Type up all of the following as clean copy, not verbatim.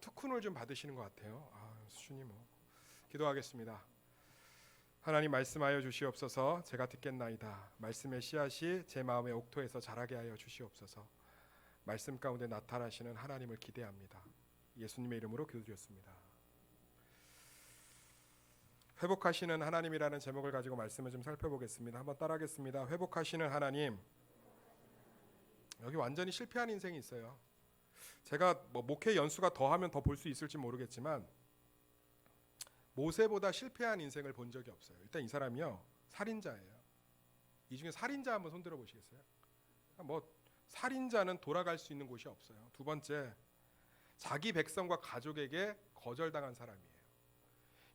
특훈을 좀 받으시는 것 같아요. 수준이 뭐. 기도하겠습니다. 하나님 말씀하여 주시옵소서. 제가 듣겠나이다. 말씀의 씨앗이 제 마음의 옥토에서 자라게 하여 주시옵소서. 말씀 가운데 나타나시는 하나님을 기대합니다. 예수님의 이름으로 기도드렸습니다. 회복하시는 하나님이라는 제목을 가지고 말씀을 좀 살펴보겠습니다. 한번 따라하겠습니다. 회복하시는 하나님. 여기 완전히 실패한 인생이 있어요. 제가 목회 연수가 더하면 더 볼 수 있을지 모르겠지만 모세보다 실패한 인생을 본 적이 없어요. 일단 이 사람이요, 살인자예요. 이 중에 살인자 한번 손들어 보시겠어요? 살인자는 돌아갈 수 있는 곳이 없어요. 두 번째, 자기 백성과 가족에게 거절당한 사람이에요.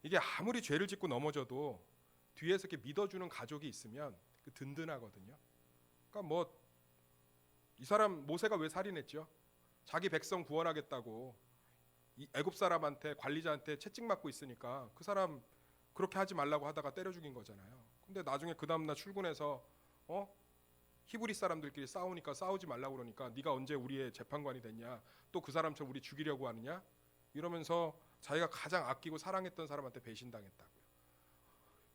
이게 아무리 죄를 짓고 넘어져도 뒤에서 이렇게 믿어주는 가족이 있으면 든든하거든요. 그러니까 이 사람 모세가 왜 살인했죠? 자기 백성 구원하겠다고 이 애굽 사람한테, 관리자한테 채찍 맞고 있으니까 그 사람 그렇게 하지 말라고 하다가 때려 죽인 거잖아요. 근데 나중에 그 다음날 출근해서 히브리 사람들끼리 싸우니까 싸우지 말라고 그러니까 네가 언제 우리의 재판관이 됐냐, 또 그 사람처럼 우리 죽이려고 하느냐, 이러면서 자기가 가장 아끼고 사랑했던 사람한테 배신당했다고요.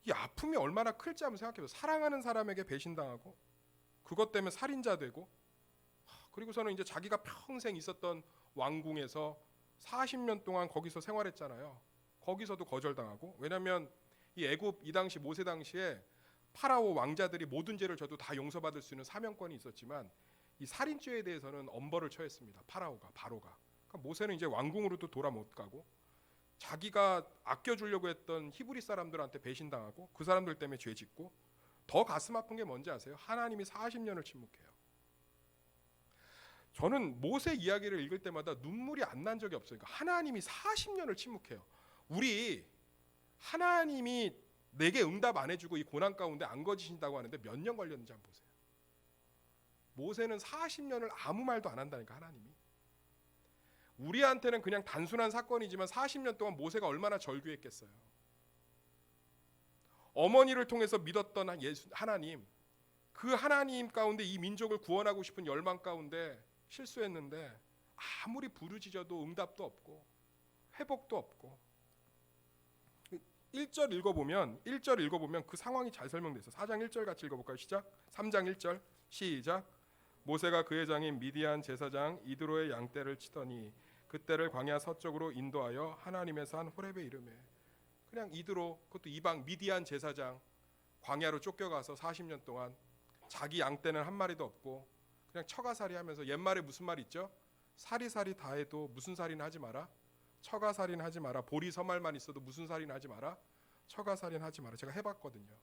이 아픔이 얼마나 클지 한번 생각해보세요. 사랑하는 사람에게 배신당하고 그것 때문에 살인자 되고, 그리고서는 이제 자기가 평생 있었던 왕궁에서 40년 동안 거기서 생활했잖아요. 거기서도 거절당하고. 왜냐하면 이 애굽 이 당시 모세 당시에 파라오 왕자들이 모든 죄를 져도 다 용서받을 수 있는 사명권이 있었지만 이 살인죄에 대해서는 엄벌을 처했습니다. 바로가. 그러니까 모세는 이제 왕궁으로도 돌아 못 가고 자기가 아껴주려고 했던 히브리 사람들한테 배신당하고 그 사람들 때문에 죄 짓고, 더 가슴 아픈 게 뭔지 아세요? 하나님이 40년을 침묵해요. 저는 모세 이야기를 읽을 때마다 눈물이 안 난 적이 없어요. 그러니까 하나님이 40년을 침묵해요. 우리 하나님이 내게 응답 안 해주고 이 고난 가운데 안 거지신다고 하는데 몇 년 걸렸는지 한번 보세요. 모세는 40년을 아무 말도 안 한다니까, 하나님이. 우리한테는 그냥 단순한 사건이지만 40년 동안 모세가 얼마나 절규했겠어요. 어머니를 통해서 믿었던 하나님, 그 하나님 가운데 이 민족을 구원하고 싶은 열망 가운데 실수했는데 아무리 부르짖어도 응답도 없고 회복도 없고. 1절 읽어보면 그 상황이 잘 설명돼 있어요. 4장 1절 같이 읽어볼까요? 시작. 3장 1절 시작. 모세가 그의 장인 미디안 제사장 이드로의 양떼를 치더니 그때를 광야 서쪽으로 인도하여 하나님의 산 호렙에 이르매. 그냥 이드로, 그것도 이방 미디안 제사장, 광야로 쫓겨가서 40년 동안 자기 양떼는 한 마리도 없고 그냥 처가살이 하면서, 옛말에 무슨 말 있죠? 사리사리 다 해도 무슨 살이나 하지 마라. 처가살인 하지 마라. 보리 서말만 있어도 무슨 살인 하지 마라. 처가살인 하지 마라. 제가 해봤거든요.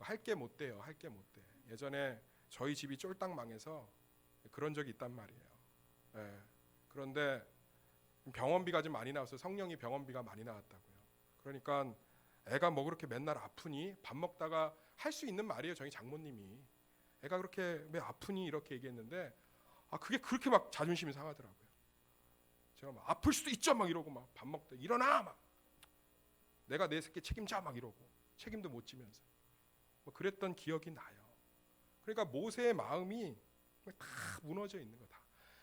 할 게 못 돼요. 할 게 못 돼. 예전에 저희 집이 쫄딱 망해서 그런 적이 있단 말이에요. 예. 그런데 병원비가 좀 많이 나왔어요. 성령이 병원비가 많이 나왔다고요. 그러니까 애가 뭐 그렇게 맨날 아프니, 밥 먹다가 할 수 있는 말이에요. 저희 장모님이 애가 그렇게 왜 아프니 이렇게 얘기했는데 그게 그렇게 막 자존심이 상하더라고요. 제가 막 아플 수도 있죠 막 이러고, 막 밥 먹다 일어나 막 내가 내 새끼 책임져 막 이러고 책임도 못 지면서 그랬던 기억이 나요. 그러니까 모세의 마음이 다 무너져 있는 거다.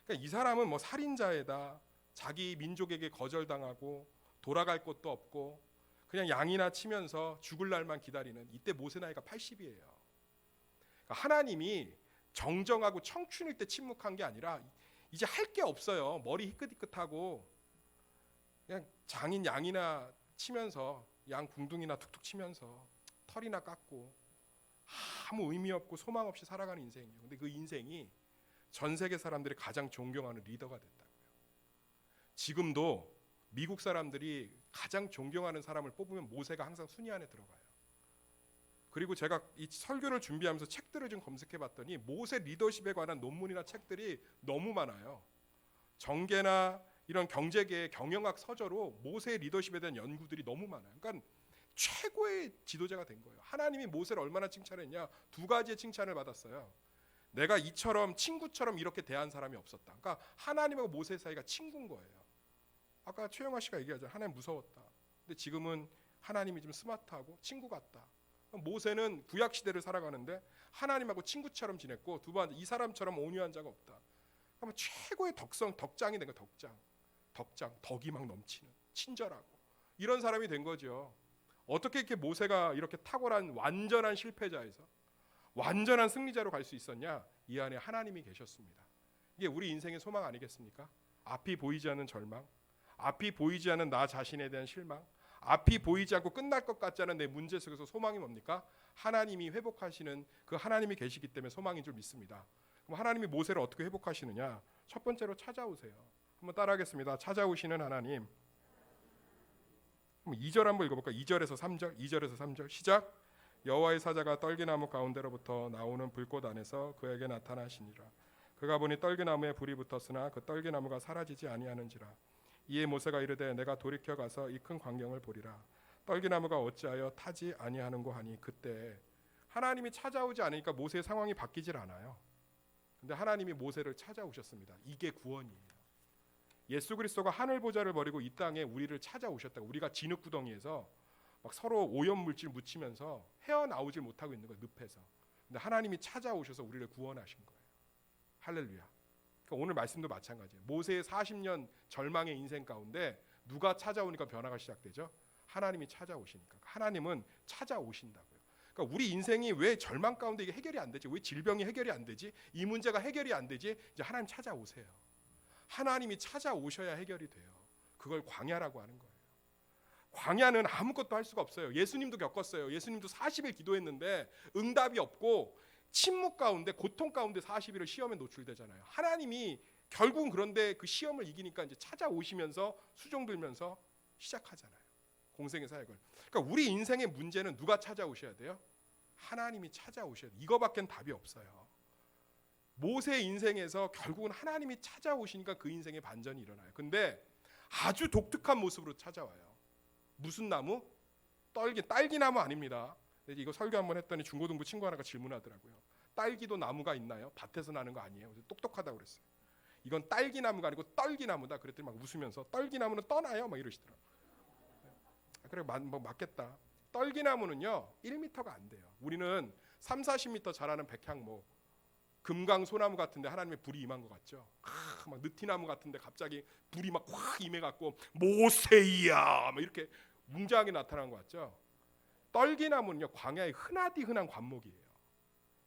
그러니까 이 사람은 살인자에다 자기 민족에게 거절당하고 돌아갈 곳도 없고 그냥 양이나 치면서 죽을 날만 기다리는, 이때 모세 나이가 80이에요. 그러니까 하나님이 정정하고 청춘일 때 침묵한 게 아니라 이제 할 게 없어요. 머리 희끗희끗하고 그냥 장인 양이나 치면서, 양 궁둥이나 툭툭 치면서 털이나 깎고 아무 의미 없고 소망 없이 살아가는 인생이에요. 근데 그 인생이 전 세계 사람들이 가장 존경하는 리더가 됐다고요. 지금도 미국 사람들이 가장 존경하는 사람을 뽑으면 모세가 항상 순위 안에 들어가요. 그리고 제가 이 설교를 준비하면서 책들을 좀 검색해 봤더니 모세 리더십에 관한 논문이나 책들이 너무 많아요. 정계나 이런 경제계의 경영학 서적으로 모세의 리더십에 대한 연구들이 너무 많아요. 그러니까 최고의 지도자가 된 거예요. 하나님이 모세를 얼마나 칭찬했냐? 2가지의 칭찬을 받았어요. 내가 이처럼 친구처럼 이렇게 대한 사람이 없었다. 그러니까 하나님하고 모세 사이가 친구인 거예요. 아까 최영화 씨가 얘기하잖아요. 하나님 무서웠다. 근데 지금은 하나님이 좀 스마트하고 친구 같다. 모세는 구약 시대를 살아가는데 하나님하고 친구처럼 지냈고, 두 번째 이 사람처럼 온유한 자가 없다. 그러면 최고의 덕장이 된 거야. 덕장. 덕이 막 넘치는 친절하고 이런 사람이 된 거죠. 어떻게 이렇게 모세가 이렇게 탁월한 완전한 실패자에서 완전한 승리자로 갈 수 있었냐? 이 안에 하나님이 계셨습니다. 이게 우리 인생의 소망 아니겠습니까? 앞이 보이지 않는 절망, 앞이 보이지 않는 나 자신에 대한 실망, 앞이 보이지 않고 끝날 것 같지 않은 내 문제 속에서 소망이 뭡니까? 하나님이 회복하시는 그 하나님이 계시기 때문에 소망인 줄 믿습니다. 그럼 하나님이 모세를 어떻게 회복하시느냐? 첫 번째로 찾아오세요. 한번 따라하겠습니다. 찾아오시는 하나님. 2절 한번 읽어볼까요? 2절에서 3절, 2절에서 3절 시작. 여호와의 사자가 떨기나무 가운데로부터 나오는 불꽃 안에서 그에게 나타나시니라. 그가 보니 떨기나무에 불이 붙었으나 그 떨기나무가 사라지지 아니하는지라. 이에 모세가 이르되 내가 돌이켜 가서 이 큰 광경을 보리라. 떨기나무가 어찌하여 타지 아니하는고 하니 그때 하나님이 찾아오지 않으니까 모세의 상황이 바뀌질 않아요. 근데 하나님이 모세를 찾아오셨습니다. 이게 구원이에요. 예수 그리스도가 하늘 보좌를 버리고 이 땅에 우리를 찾아오셨다고. 우리가 진흙구덩이에서 막 서로 오염물질 묻히면서 헤어나오질 못하고 있는 거예요. 늪에서. 근데 하나님이 찾아오셔서 우리를 구원하신 거예요. 할렐루야. 그러니까 오늘 말씀도 마찬가지예요. 모세의 40년 절망의 인생 가운데 누가 찾아오니까 변화가 시작되죠? 하나님이 찾아오시니까. 하나님은 찾아오신다고요. 그러니까 우리 인생이 왜 절망 가운데 이게 해결이 안 되지? 왜 질병이 해결이 안 되지? 이 문제가 해결이 안 되지? 이제 하나님 찾아오세요. 하나님이 찾아오셔야 해결이 돼요. 그걸 광야라고 하는 거예요. 광야는 아무것도 할 수가 없어요. 예수님도 겪었어요. 예수님도 40일 기도했는데 응답이 없고 침묵 가운데 고통 가운데 40일을 시험에 노출되잖아요. 하나님이 결국은 그런데 그 시험을 이기니까 이제 찾아오시면서 수종 들면서 시작하잖아요. 공생의 사역을. 그러니까 우리 인생의 문제는 누가 찾아오셔야 돼요? 하나님이 찾아오셔야 돼요. 이거밖엔 답이 없어요. 모세 인생에서 결국은 하나님이 찾아오시니까 그 인생의 반전이 일어나요. 근데 아주 독특한 모습으로 찾아와요. 무슨 나무? 딸기나무 아닙니다. 이거 설교 한번 했더니 중고등부 친구 하나가 질문하더라고요. 딸기도 나무가 있나요? 밭에서 나는 거 아니에요? 똑똑하다고 그랬어요. 이건 딸기나무가 아니고 떨기나무다. 그랬더니 막 웃으면서 떨기나무는 떠나요? 막 이러시더라고요. 그래 뭐 맞겠다. 떨기나무는요 1m가 안 돼요. 우리는 3, 40m 자라는 백향목, 금강소나무 같은데 하나님의 불이 임한 것 같죠. 막 느티나무 같은데 갑자기 불이 막 확 임해갖고 모세야 막 이렇게 웅장하게 나타난 것 같죠. 떨기나무는요 광야의 흔하디 흔한 관목이에요.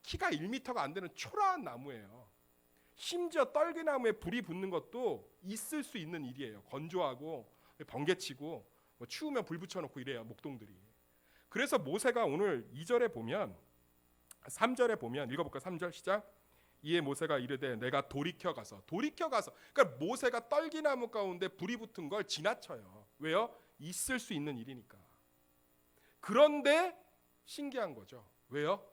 키가 1m가 안 되는 초라한 나무예요. 심지어 떨기나무에 불이 붙는 것도 있을 수 있는 일이에요. 건조하고 번개치고 뭐 추우면 불 붙여놓고 이래요 목동들이. 그래서 모세가 오늘 2절에 보면 3절에 보면 읽어볼까? 3절 시작. 이에 모세가 이르되 내가 돌이켜 가서 그러니까 모세가 떨기나무 가운데 불이 붙은 걸 지나쳐요. 왜요? 있을 수 있는 일이니까. 그런데 신기한 거죠. 왜요?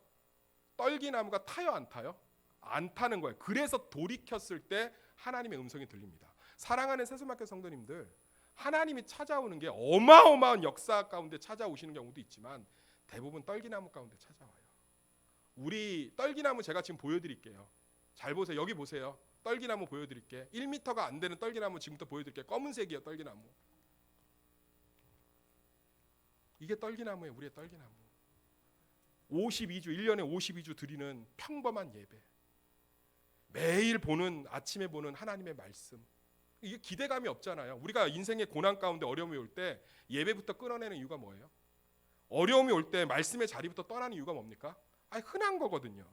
떨기나무가 타요 안 타요? 안 타는 거예요. 그래서 돌이켰을 때 하나님의 음성이 들립니다. 사랑하는 세수마켓 성도님들, 하나님이 찾아오는 게 어마어마한 역사 가운데 찾아오시는 경우도 있지만 대부분 떨기나무 가운데 찾아와요. 우리 떨기나무 제가 지금 보여드릴게요. 잘 보세요. 여기 보세요. 떨기나무 보여드릴게. 1m가 안 되는 떨기나무 지금부터 보여드릴게요. 검은색이에요. 떨기나무. 이게 떨기나무예요. 우리의 떨기나무. 52주 1년에 52주 드리는 평범한 예배. 매일 보는 아침에 보는 하나님의 말씀. 이게 기대감이 없잖아요. 우리가 인생의 고난 가운데 어려움이 올 때 예배부터 끊어내는 이유가 뭐예요? 어려움이 올 때 말씀의 자리부터 떠나는 이유가 뭡니까? 흔한 거거든요.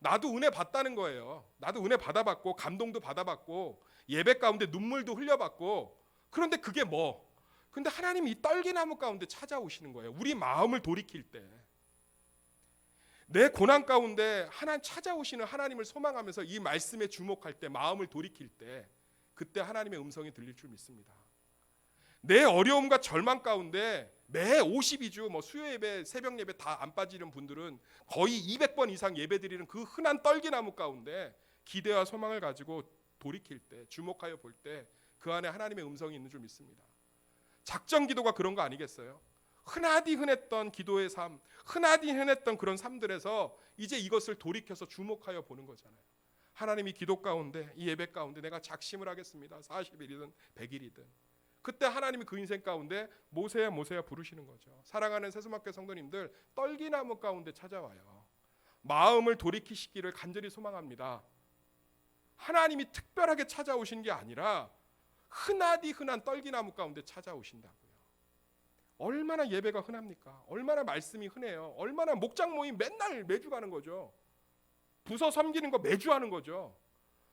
나도 은혜 받다는 거예요. 나도 은혜 받아봤고 감동도 받아봤고 예배 가운데 눈물도 흘려봤고 그런데 그게 뭐? 근데 하나님이 이 떨기나무 가운데 찾아오시는 거예요. 우리 마음을 돌이킬 때. 내 고난 가운데 하나님 찾아오시는 하나님을 소망하면서 이 말씀에 주목할 때 마음을 돌이킬 때 그때 하나님의 음성이 들릴 줄 믿습니다. 내 어려움과 절망 가운데 매 52주 뭐 수요 예배, 새벽 예배 다 안 빠지는 분들은 거의 200번 이상 예배 드리는 그 흔한 떨기나무 가운데 기대와 소망을 가지고 돌이킬 때, 주목하여 볼 때 그 안에 하나님의 음성이 있는 줄 믿습니다. 작정 기도가 그런 거 아니겠어요? 흔하디 흔했던 기도의 삶, 흔하디 흔했던 그런 삶들에서 이제 이것을 돌이켜서 주목하여 보는 거잖아요. 하나님이 기도 가운데, 이 예배 가운데 내가 작심을 하겠습니다. 40일이든 100일이든. 그때 하나님이 그 인생 가운데 모세야 모세야 부르시는 거죠. 사랑하는 세수마켓 성도님들, 떨기나무 가운데 찾아와요. 마음을 돌이키시기를 간절히 소망합니다. 하나님이 특별하게 찾아오신 게 아니라 흔하디 흔한 떨기나무 가운데 찾아오신다고요. 얼마나 예배가 흔합니까? 얼마나 말씀이 흔해요. 얼마나 목장 모임 맨날 매주 가는 거죠. 부서 섬기는 거 매주 하는 거죠.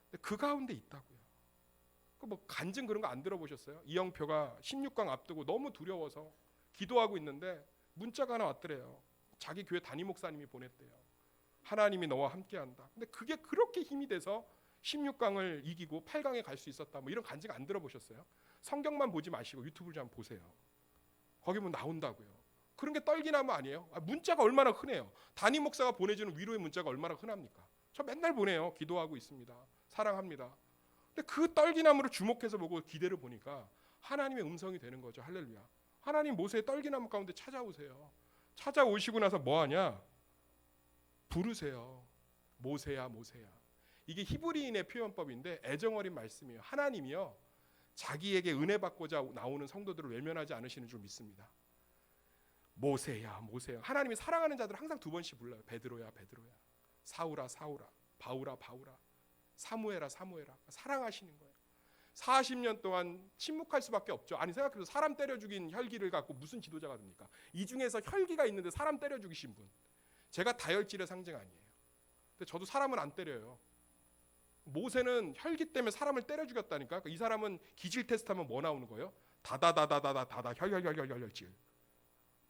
근데 그 가운데 있다고요. 그 뭐 간증 그런 거 안 들어보셨어요? 이영표가 16강 앞두고 너무 두려워서 기도하고 있는데 문자가 하나 왔더래요. 자기 교회 담임 목사님이 보냈대요. 하나님이 너와 함께한다. 근데 그게 그렇게 힘이 돼서 16강을 이기고 8강에 갈 수 있었다. 뭐 이런 간증 안 들어보셨어요? 성경만 보지 마시고 유튜브를 좀 보세요. 거기 보면 나온다고요. 그런 게 떨기나무 아니에요? 문자가 얼마나 흔해요. 담임 목사가 보내주는 위로의 문자가 얼마나 흔합니까? 저 맨날 보내요. 기도하고 있습니다. 사랑합니다. 근데 그 떨기나무를 주목해서 보고 기대를 보니까 하나님의 음성이 되는 거죠. 할렐루야. 하나님 모세의 떨기나무 가운데 찾아오세요. 찾아오시고 나서 뭐 하냐? 부르세요. 모세야 모세야. 이게 히브리인의 표현법인데 애정어린 말씀이에요. 하나님이요 자기에게 은혜 받고자 나오는 성도들을 외면하지 않으시는 줄 믿습니다. 모세야 모세야. 하나님이 사랑하는 자들을 항상 두 번씩 불러요. 베드로야 베드로야, 사울아 사울아, 바울아 바울아, 사무엘아 사무엘아. 사랑하시는 거예요. 40년 동안 침묵할 수밖에 없죠. 아니 생각해보세요. 사람 때려 죽인 혈기를 갖고 무슨 지도자가 됩니까? 이 중에서 혈기가 있는데 사람 때려 죽이신 분. 제가 다혈질의 상징 아니에요. 근데 저도 사람은 안 때려요. 모세는 혈기 때문에 사람을 때려 죽였다니까. 이 사람은 기질 테스트하면 뭐 나오는 거예요? 다다다다다다다 혈혈혈혈혈혈질.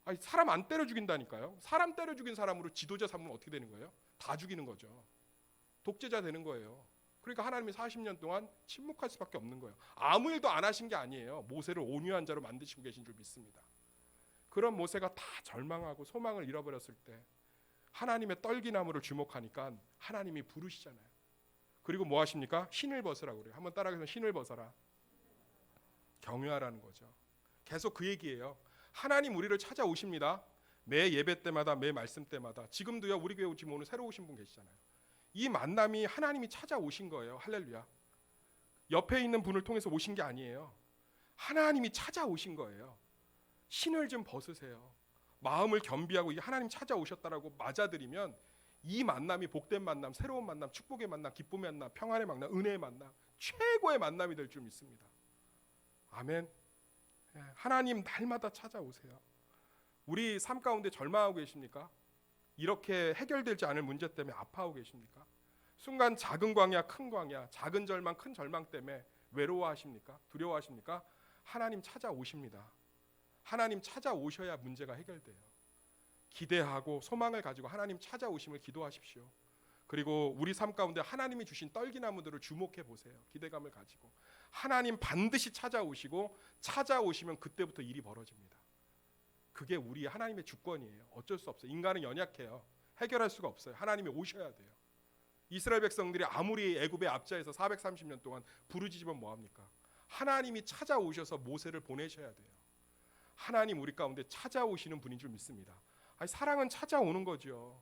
아니 사람 안 때려 죽인다니까요. 사람 때려 죽인 사람으로 지도자 삼으면 어떻게 되는 거예요? 다 죽이는 거죠. 독재자 되는 거예요. 그러니까 하나님이 40년 동안 침묵할 수밖에 없는 거예요. 아무 일도 안 하신 게 아니에요. 모세를 온유한 자로 만드시고 계신 줄 믿습니다. 그런 모세가 다 절망하고 소망을 잃어버렸을 때 하나님의 떨기나무를 주목하니까 하나님이 부르시잖아요. 그리고 뭐 하십니까? 신을 벗으라고 그래요. 한번 따라해서 신을 벗어라. 경유하라는 거죠. 계속 그 얘기예요. 하나님 우리를 찾아오십니다. 매 예배 때마다 매 말씀 때마다. 지금도요. 우리 교회 지금 오늘 새로 오신 분 계시잖아요. 이 만남이 하나님이 찾아오신 거예요. 할렐루야. 옆에 있는 분을 통해서 오신 게 아니에요. 하나님이 찾아오신 거예요. 신을 좀 벗으세요. 마음을 겸비하고 이 하나님 찾아오셨다라고 맞아들이면 이 만남이 복된 만남, 새로운 만남, 축복의 만남, 기쁨의 만남, 평안의 만남, 은혜의 만남, 최고의 만남이 될 줄 믿습니다. 아멘. 하나님 날마다 찾아오세요. 우리 삶 가운데 절망하고 계십니까? 이렇게 해결되지 않을 문제 때문에 아파하고 계십니까? 순간 작은 광야, 큰 광야, 작은 절망, 큰 절망 때문에 외로워하십니까? 두려워하십니까? 하나님 찾아오십니다. 하나님 찾아오셔야 문제가 해결돼요. 기대하고 소망을 가지고 하나님 찾아오심을 기도하십시오. 그리고 우리 삶 가운데 하나님이 주신 떨기나무들을 주목해 보세요. 기대감을 가지고 하나님 반드시 찾아오시고 찾아오시면 그때부터 일이 벌어집니다. 그게 우리 하나님의 주권이에요. 어쩔 수 없어요. 인간은 연약해요. 해결할 수가 없어요. 하나님이 오셔야 돼요. 이스라엘 백성들이 아무리 애굽의 압자에서 430년 동안 부르짖으면 뭐합니까? 하나님이 찾아오셔서 모세를 보내셔야 돼요. 하나님 우리 가운데 찾아오시는 분인 줄 믿습니다. 아니, 사랑은 찾아오는 거죠.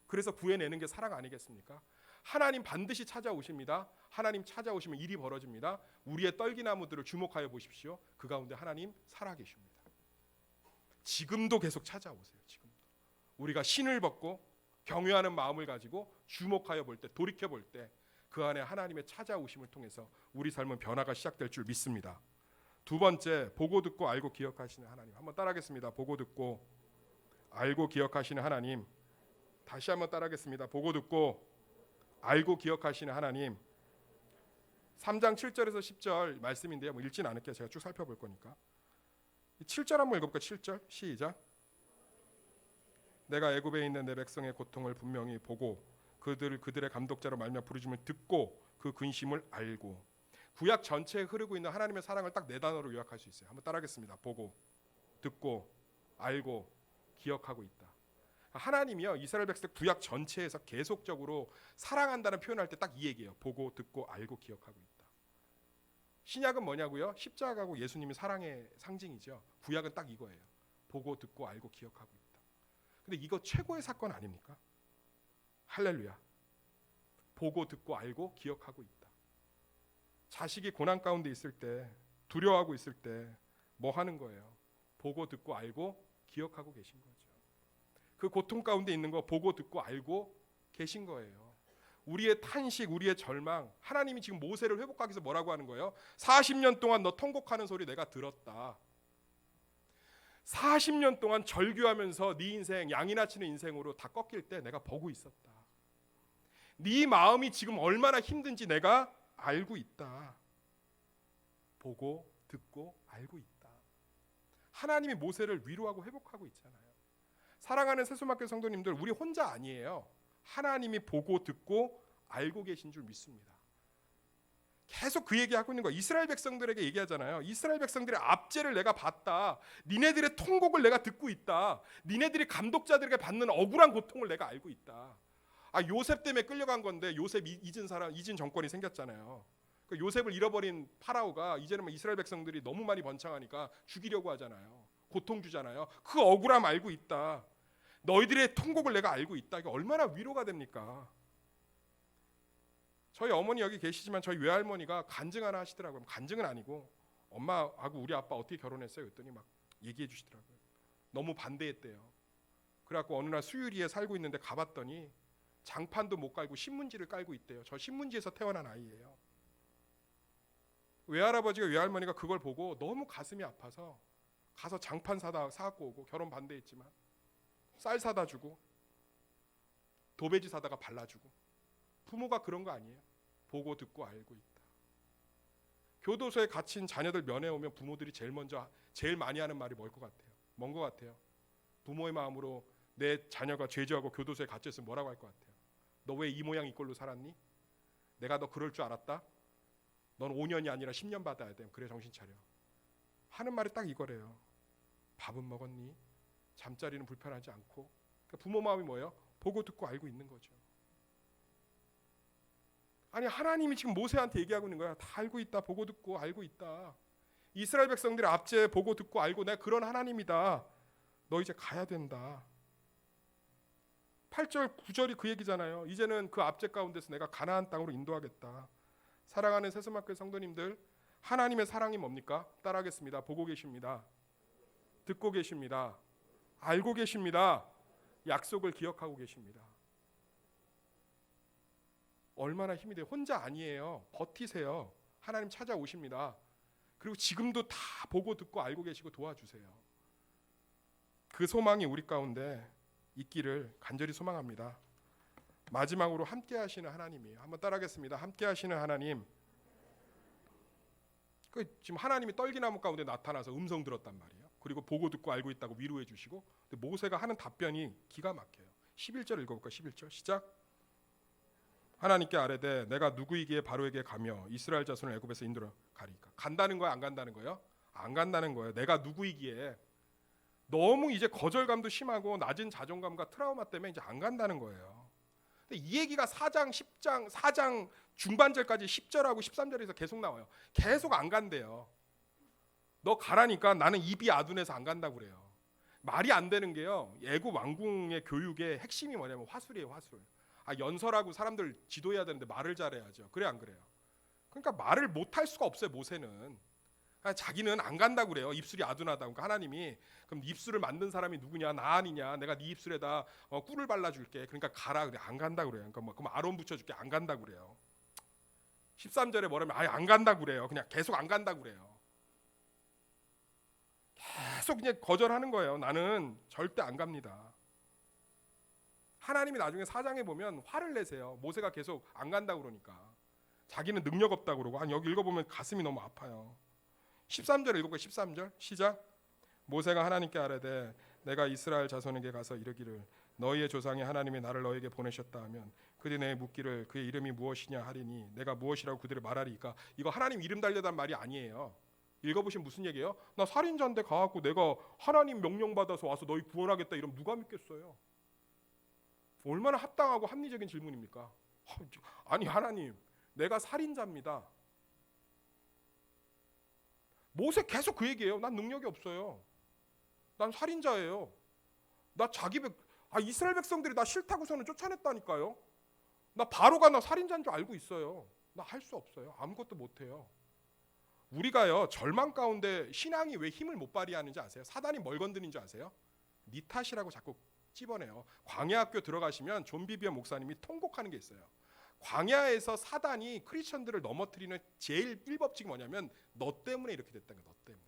그래서 구해내는 게 사랑 아니겠습니까? 하나님 반드시 찾아오십니다. 하나님 찾아오시면 일이 벌어집니다. 우리의 떨기나무들을 주목하여 보십시오. 그 가운데 하나님 살아계십니다. 지금도 계속 찾아오세요. 지금도. 우리가 신을 벗고 경외하는 마음을 가지고 주목하여 볼 때, 돌이켜 볼 때 그 안에 하나님의 찾아오심을 통해서 우리 삶은 변화가 시작될 줄 믿습니다. 두 번째, 보고 듣고 알고 기억하시는 하나님. 한번 따라하겠습니다. 보고 듣고 알고 기억하시는 하나님. 다시 한번 따라하겠습니다. 보고 듣고 알고 기억하시는 하나님. 3장 7절에서 10절 말씀인데요. 뭐 읽진 않을게요. 제가 쭉 살펴볼 거니까. 7절 한번 읽어볼까요? 7절 시작. 내가 애굽에 있는 내 백성의 고통을 분명히 보고 그들의 감독자로 말미암아 부르짖음을 듣고 그 근심을 알고. 구약 전체에 흐르고 있는 하나님의 사랑을 딱 네 단어로 요약할 수 있어요. 한번 따라하겠습니다. 보고, 듣고, 알고, 기억하고 있다. 하나님이요 이스라엘 백성 구약 전체에서 계속적으로 사랑한다는 표현할 때 딱 이 얘기예요. 보고, 듣고, 알고, 기억하고 있다. 신약은 뭐냐고요? 십자가고 예수님이 사랑의 상징이죠. 구약은 딱 이거예요. 보고, 듣고, 알고, 기억하고 있다. 근데 이거 최고의 사건 아닙니까? 할렐루야. 보고, 듣고, 알고, 기억하고 있다. 자식이 고난 가운데 있을 때, 두려워하고 있을 때 뭐 하는 거예요? 보고, 듣고, 알고, 기억하고 계신 거죠. 그 고통 가운데 있는 거 보고, 듣고, 알고 계신 거예요. 우리의 탄식, 우리의 절망, 하나님이 지금 모세를 회복하기 위해서 뭐라고 하는 거예요? 40년 동안 너 통곡하는 소리 내가 들었다. 40년 동안 절규하면서 네 인생, 양이나 치는 인생으로 다 꺾일 때 내가 보고 있었다. 네 마음이 지금 얼마나 힘든지 내가 알고 있다. 보고 듣고 알고 있다. 하나님이 모세를 위로하고 회복하고 있잖아요. 사랑하는 세수마켓 성도님들, 우리 혼자 아니에요. 하나님이 보고 듣고 알고 계신 줄 믿습니다. 계속 그 얘기하고 있는 거예요. 이스라엘 백성들에게 얘기하잖아요. 이스라엘 백성들의 압제를 내가 봤다. 니네들의 통곡을 내가 듣고 있다. 니네들이 감독자들에게 받는 억울한 고통을 내가 알고 있다. 요셉 때문에 끌려간 건데 요셉 잊은 정권이 생겼잖아요. 그 요셉을 잃어버린 파라오가 이제는 이스라엘 백성들이 너무 많이 번창하니까 죽이려고 하잖아요. 고통 주잖아요. 그 억울함 알고 있다. 너희들의 통곡을 내가 알고 있다. 이게 얼마나 위로가 됩니까? 저희 어머니 여기 계시지만 저희 외할머니가 간증 하나 하시더라고요. 간증은 아니고 엄마하고 우리 아빠 어떻게 결혼했어요? 그랬더니 막 얘기해 주시더라고요. 너무 반대했대요. 그래갖고 어느 날 수유리에 살고 있는데 가봤더니 장판도 못 깔고 신문지를 깔고 있대요. 저 신문지에서 태어난 아이예요. 외할아버지가 외할머니가 그걸 보고 너무 가슴이 아파서 가서 장판 사갖고 오고, 결혼 반대했지만 쌀 사다 주고 도배지 사다가 발라주고. 부모가 그런 거 아니에요? 보고 듣고 알고 있다. 교도소에 갇힌 자녀들 면회 오면 부모들이 제일 많이 하는 말이 뭘 것 같아요? 뭔 것 같아요? 부모의 마음으로 내 자녀가 죄지하고 교도소에 갇혔으면 뭐라고 할 것 같아요? 너 왜 이 모양 이 꼴로 살았니? 내가 너 그럴 줄 알았다? 넌 5년이 아니라 10년 받아야 돼. 그래 정신 차려. 하는 말이 딱 이거래요. 밥은 먹었니? 잠자리는 불편하지 않고. 그러니까 부모 마음이 뭐예요? 보고 듣고 알고 있는 거죠. 아니 하나님이 지금 모세한테 얘기하고 있는 거야. 다 알고 있다. 보고 듣고 알고 있다. 이스라엘 백성들의 압제 보고 듣고 알고 내가 그런 하나님이다. 너 이제 가야 된다. 8절 9절이 그 얘기잖아요. 이제는 그 압제 가운데서 내가 가나안 땅으로 인도하겠다. 사랑하는 세스마켓 성도님들, 하나님의 사랑이 뭡니까? 따라하겠습니다. 보고 계십니다. 듣고 계십니다. 알고 계십니다. 약속을 기억하고 계십니다. 얼마나 힘이 돼요. 혼자 아니에요. 버티세요. 하나님 찾아오십니다. 그리고 지금도 다 보고 듣고 알고 계시고 도와주세요. 그 소망이 우리 가운데 있기를 간절히 소망합니다. 마지막으로 함께 하시는 하나님이에요. 한번 따라하겠습니다. 함께 하시는 하나님. 지금 하나님이 떨기나무 가운데 나타나서 음성 들었단 말이에요. 그리고 보고 듣고 알고 있다고 위로해 주시고, 근데 모세가 하는 답변이 기가 막혀요. 11절 읽어볼까? 11절 시작. 하나님께 아뢰되 내가 누구이기에 바로에게 가며 이스라엘 자손을 애굽에서 인도로 가리까. 간다는 거야, 안 간다는 거예요? 안 간다는 거예요. 내가 누구이기에. 너무 이제 거절감도 심하고 낮은 자존감과 트라우마 때문에 이제 안 간다는 거예요. 근데 이 얘기가 4장 중반절까지 10절하고 13절에서 계속 나와요. 계속 안 간대요. 너 가라니까 나는 입이 아둔해서 안 간다고 그래요. 말이 안 되는 게요. 애굽 왕궁의 교육의 핵심이 뭐냐면 화술이에요, 화술. 연설하고 사람들 지도해야 되는데 말을 잘해야죠. 그래 안 그래요? 그러니까 말을 못할 수가 없어요, 모세는. 자기는 안 간다고 그래요. 입술이 아둔하다고. 그러니까 하나님이 그럼 입술을 만든 사람이 누구냐? 나 아니냐? 내가 네 입술에다 꿀을 발라줄게. 그러니까 가라. 그래 안 간다고 그래요. 그러니까 그럼 아론 붙여줄게. 안 간다고 그래요. 13절에 뭐라면 안 간다고 그래요. 그냥 계속 안 간다고 그래요. 계속 그냥 거절하는 거예요. 나는 절대 안 갑니다. 하나님이 나중에 4장에 보면 화를 내세요. 모세가 계속 안 간다고 그러니까. 자기는 능력 없다고 그러고. 여기 읽어보면 가슴이 너무 아파요. 13절 읽어볼까요? 13절 시작. 모세가 하나님께 아뢰되 내가 이스라엘 자손에게 가서 이르기를 너희의 조상의 하나님이 나를 너희에게 보내셨다 하면 그들이 내게 묻기를 그의 이름이 무엇이냐 하리니 내가 무엇이라고 그들을 말하리까. 이거 하나님 이름 달려단 말이 아니에요. 읽어보시면 무슨 얘기예요? 나 살인자인데 가갖고 내가 하나님 명령 받아서 와서 너희 구원하겠다 이러면 누가 믿겠어요? 얼마나 합당하고 합리적인 질문입니까? 아니 하나님, 내가 살인자입니다. 모세 계속 그 얘기예요. 난 능력이 없어요. 난 살인자예요. 나 이스라엘 백성들이 나 싫다고서는 쫓아냈다니까요. 나 바로가 나 살인자인 줄 알고 있어요. 나 할 수 없어요. 아무것도 못해요. 우리가요 절망 가운데 신앙이 왜 힘을 못 발휘하는지 아세요? 사단이 뭘 건드는지 아세요? 네 탓이라고 자꾸 찝어내요. 광야학교 들어가시면 존 비비언 목사님이 통곡하는 게 있어요. 광야에서 사단이 크리스천들을 넘어뜨리는 제일 1법칙이 뭐냐면 너 때문에 이렇게 됐다는 거야. 너 때문에.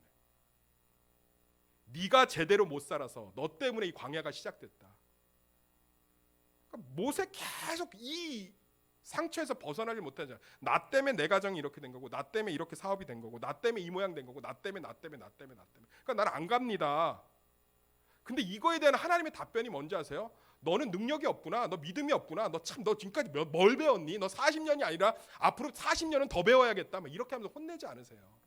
네가 제대로 못 살아서 너 때문에 이 광야가 시작됐다. 그러니까 모세 계속 이 상처에서 벗어나지 못하잖아. 나 때문에 내 가정이 이렇게 된 거고, 나 때문에 이렇게 사업이 된 거고, 나 때문에 이 모양 된 거고, 나 때문에. 그러니까 나는 안 갑니다. 근데 이거에 대한 하나님의 답변이 뭔지 아세요? 너는 능력이 없구나. 너 믿음이 없구나. 너 지금까지 뭘 배웠니? 너 40년이 아니라 앞으로 40년은 더 배워야겠다. 막 이렇게 하면서 혼내지 않으세요.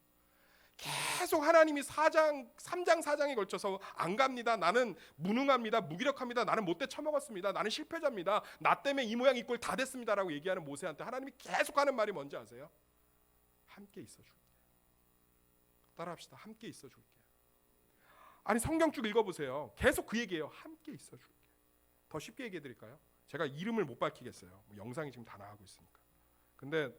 계속 하나님이 3장 4장에 걸쳐서 안 갑니다. 나는 무능합니다. 무기력합니다. 나는 못돼 처먹었습니다. 나는 실패자입니다. 나 때문에 이 모양 이 꼴 다 됐습니다라고 얘기하는 모세한테 하나님이 계속 하는 말이 뭔지 아세요? 함께 있어줄게. 따라합시다. 함께 있어줄게. 아니 성경 쭉 읽어보세요. 계속 그 얘기예요. 함께 있어줄게. 더 쉽게 얘기해 드릴까요? 제가 이름을 못 밝히겠어요. 뭐 영상이 지금 다 나가고 있으니까. 근데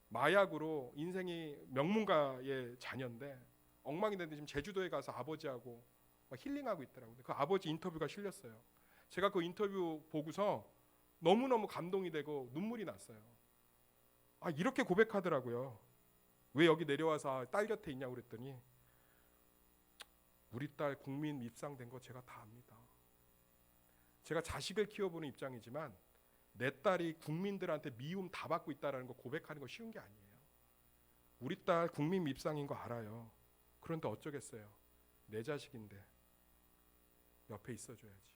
마약으로 인생이 명문가의 자녀인데 엉망이 됐는데 지금 제주도에 가서 아버지하고 막 힐링하고 있더라고요. 그 아버지 인터뷰가 실렸어요. 제가 그 인터뷰 보고서 너무너무 감동이 되고 눈물이 났어요. 아 이렇게 고백하더라고요. 왜 여기 내려와서 딸 곁에 있냐고 그랬더니 우리 딸 국민 입상된 거 제가 다 압니다. 제가 자식을 키워보는 입장이지만 내 딸이 국민들한테 미움 다 받고 있다는 거 고백하는 거 쉬운 게 아니에요. 우리 딸 국민 밉상인 거 알아요. 그런데 어쩌겠어요. 내 자식인데 옆에 있어줘야지.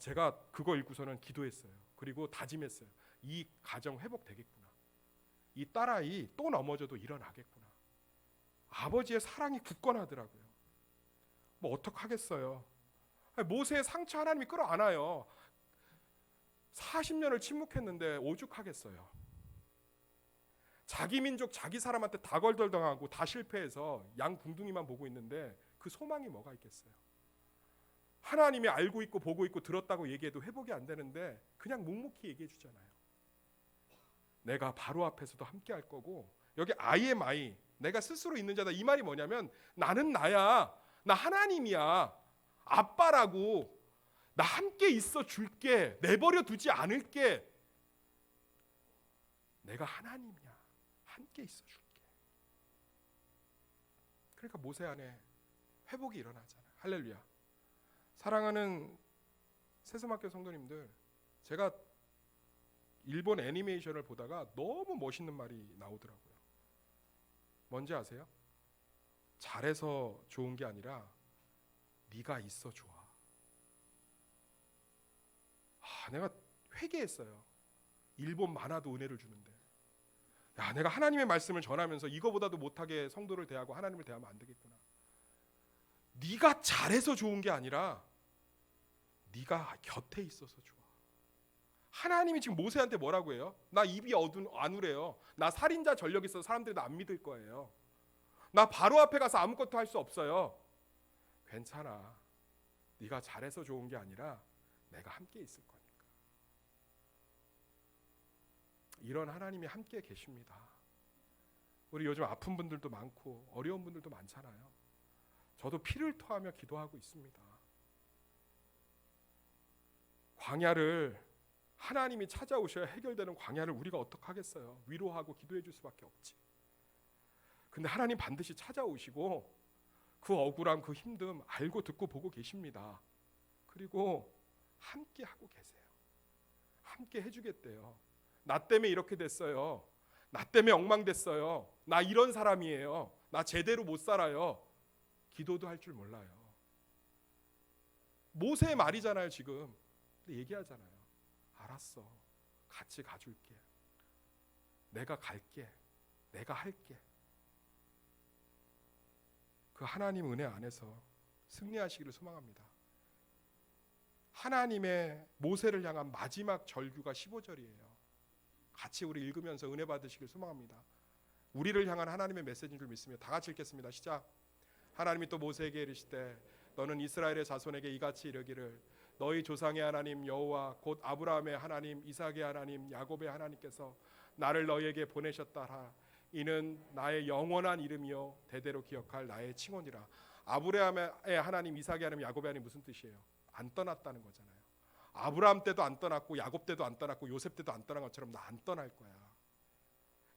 제가 그거 읽고서는 기도했어요. 그리고 다짐했어요. 이 가정 회복되겠구나. 이 딸아이 또 넘어져도 일어나겠구나. 아버지의 사랑이 굳건하더라고요. 뭐 어떡하겠어요. 모세의 상처 하나님이 끌어안아요. 40년을 침묵했는데 오죽하겠어요. 자기 민족 자기 사람한테 다 걸덜당하고 다 실패해서 양 붕둥이만 보고 있는데 그 소망이 뭐가 있겠어요. 하나님이 알고 있고 보고 있고 들었다고 얘기해도 회복이 안 되는데 그냥 묵묵히 얘기해 주잖아요. 내가 바로 앞에서도 함께 할 거고 여기 아이의 마이 내가 스스로 있는 자다. 이 말이 뭐냐면 나는 나야. 나 하나님이야. 아빠라고. 나 함께 있어 줄게. 내버려 두지 않을게. 내가 하나님이야. 함께 있어 줄게. 그러니까 모세 안에 회복이 일어나잖아요. 할렐루야. 사랑하는 세스마교 성도님들, 제가 일본 애니메이션을 보다가 너무 멋있는 말이 나오더라고요. 뭔지 아세요? 잘해서 좋은 게 아니라 네가 있어 좋아. 내가 회개했어요. 일본 만화도 은혜를 주는데 내가 하나님의 말씀을 전하면서 이거보다도 못하게 성도를 대하고 하나님을 대하면 안 되겠구나. 네가 잘해서 좋은 게 아니라 네가 곁에 있어서 좋아. 하나님이 지금 모세한테 뭐라고 해요? 나 입이 아누래요. 나 살인자 전력 있어서 사람들이 나 안 믿을 거예요. 나 바로 앞에 가서 아무것도 할 수 없어요. 괜찮아. 네가 잘해서 좋은 게 아니라 내가 함께 있을 거니까. 이런 하나님이 함께 계십니다. 우리 요즘 아픈 분들도 많고 어려운 분들도 많잖아요. 저도 피를 토하며 기도하고 있습니다. 광야를 하나님이 찾아오셔야 해결되는 광야를 우리가 어떻게 하겠어요? 위로하고 기도해 줄 수밖에 없지. 근데 하나님 반드시 찾아오시고 그 억울함, 그 힘듦 알고 듣고 보고 계십니다. 그리고 함께 하고 계세요. 함께 해주겠대요. 나 때문에 이렇게 됐어요. 나 때문에 엉망됐어요. 나 이런 사람이에요. 나 제대로 못 살아요. 기도도 할 줄 몰라요. 모세의 말이잖아요 지금. 근데 얘기하잖아요. 알았어. 같이 가줄게. 내가 갈게. 내가 할게. 그 하나님 은혜 안에서 승리하시기를 소망합니다. 하나님의 모세를 향한 마지막 절규가 15절이에요. 같이 우리 읽으면서 은혜 받으시길 소망합니다. 우리를 향한 하나님의 메시지인 줄 믿으며 다 같이 읽겠습니다. 시작. 하나님이 또 모세에게 이르시되 너는 이스라엘의 자손에게 이같이 이르기를 너희 조상의 하나님 여호와 곧 아브라함의 하나님 이삭의 하나님 야곱의 하나님께서 나를 너희에게 보내셨다 하라. 이는 나의 영원한 이름이요 대대로 기억할 나의 칭언이라. 아브라함의 하나님 이삭의 하나님 야곱의 하나님 무슨 뜻이에요? 안 떠났다는 거잖아요. 아브라함 때도 안 떠났고 야곱 때도 안 떠났고 요셉 때도 안 떠난 것처럼 나 안 떠날 거야.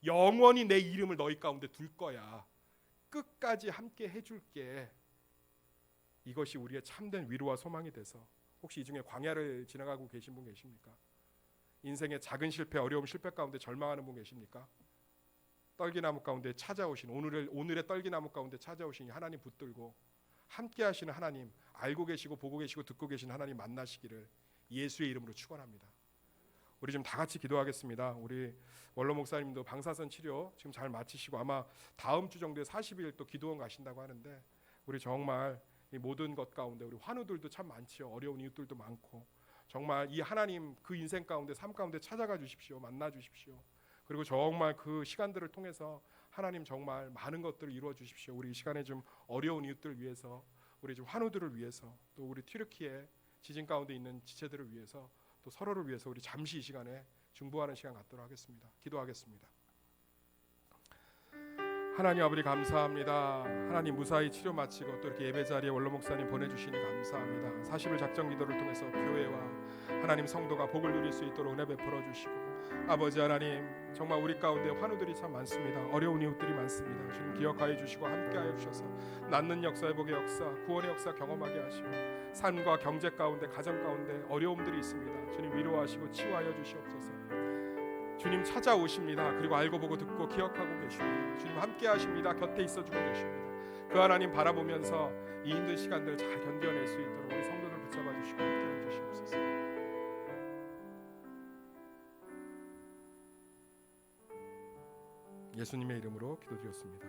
영원히 내 이름을 너희 가운데 둘 거야. 끝까지 함께 해줄게. 이것이 우리의 참된 위로와 소망이 돼서, 혹시 이 중에 광야를 지나가고 계신 분 계십니까? 인생의 작은 실패, 어려움, 실패 가운데 절망하는 분 계십니까? 떨기나무 가운데 찾아오신, 오늘의 떨기나무 가운데 찾아오신 하나님 붙들고 함께 하시는 하나님, 알고 계시고 보고 계시고 듣고 계신 하나님 만나시기를 예수의 이름으로 축원합니다. 우리 좀 다 같이 기도하겠습니다. 우리 원로 목사님도 방사선 치료 지금 잘 마치시고 아마 다음 주 정도에 40일 또 기도원 가신다고 하는데, 우리 정말 이 모든 것 가운데 우리 환우들도 참 많지요. 어려운 이웃들도 많고, 정말 이 하나님 그 인생 가운데, 삶 가운데 찾아가 주십시오. 만나 주십시오. 그리고 정말 그 시간들을 통해서 하나님 정말 많은 것들을 이루어 주십시오. 우리 이 시간에 좀 어려운 이웃들을 위해서, 우리 좀 환우들을 위해서, 또 우리 튀르키예 지진 가운데 있는 지체들을 위해서, 또 서로를 위해서 우리 잠시 이 시간에 중보하는 시간 갖도록 하겠습니다. 기도하겠습니다. 하나님 아버지 감사합니다. 하나님 무사히 치료 마치고 또 이렇게 예배 자리에 원로 목사님 보내주시니 감사합니다. 40일 작정 기도를 통해서 교회와 하나님 성도가 복을 누릴 수 있도록 은혜 베풀어 주시고, 아버지 하나님 정말 우리 가운데 환우들이 참 많습니다. 어려운 이웃들이 많습니다. 주님 기억하여 주시고 함께하여 주셔서 낫는 역사, 회복의 역사, 구원의 역사 경험하게 하시고, 삶과 경제 가운데, 가정 가운데 어려움들이 있습니다. 주님 위로하시고 치유하여 주시옵소서. 주님 찾아오십니다. 그리고 알고 보고 듣고 기억하고 계십니다. 주님 함께 하십니다. 곁에 있어주고 계십니다. 그 하나님 바라보면서 이 힘든 시간들 잘 견뎌낼 수 있도록 우리 성도들 붙잡아 주시고 함께 해주시옵소서. 예수님의 이름으로 기도드렸습니다.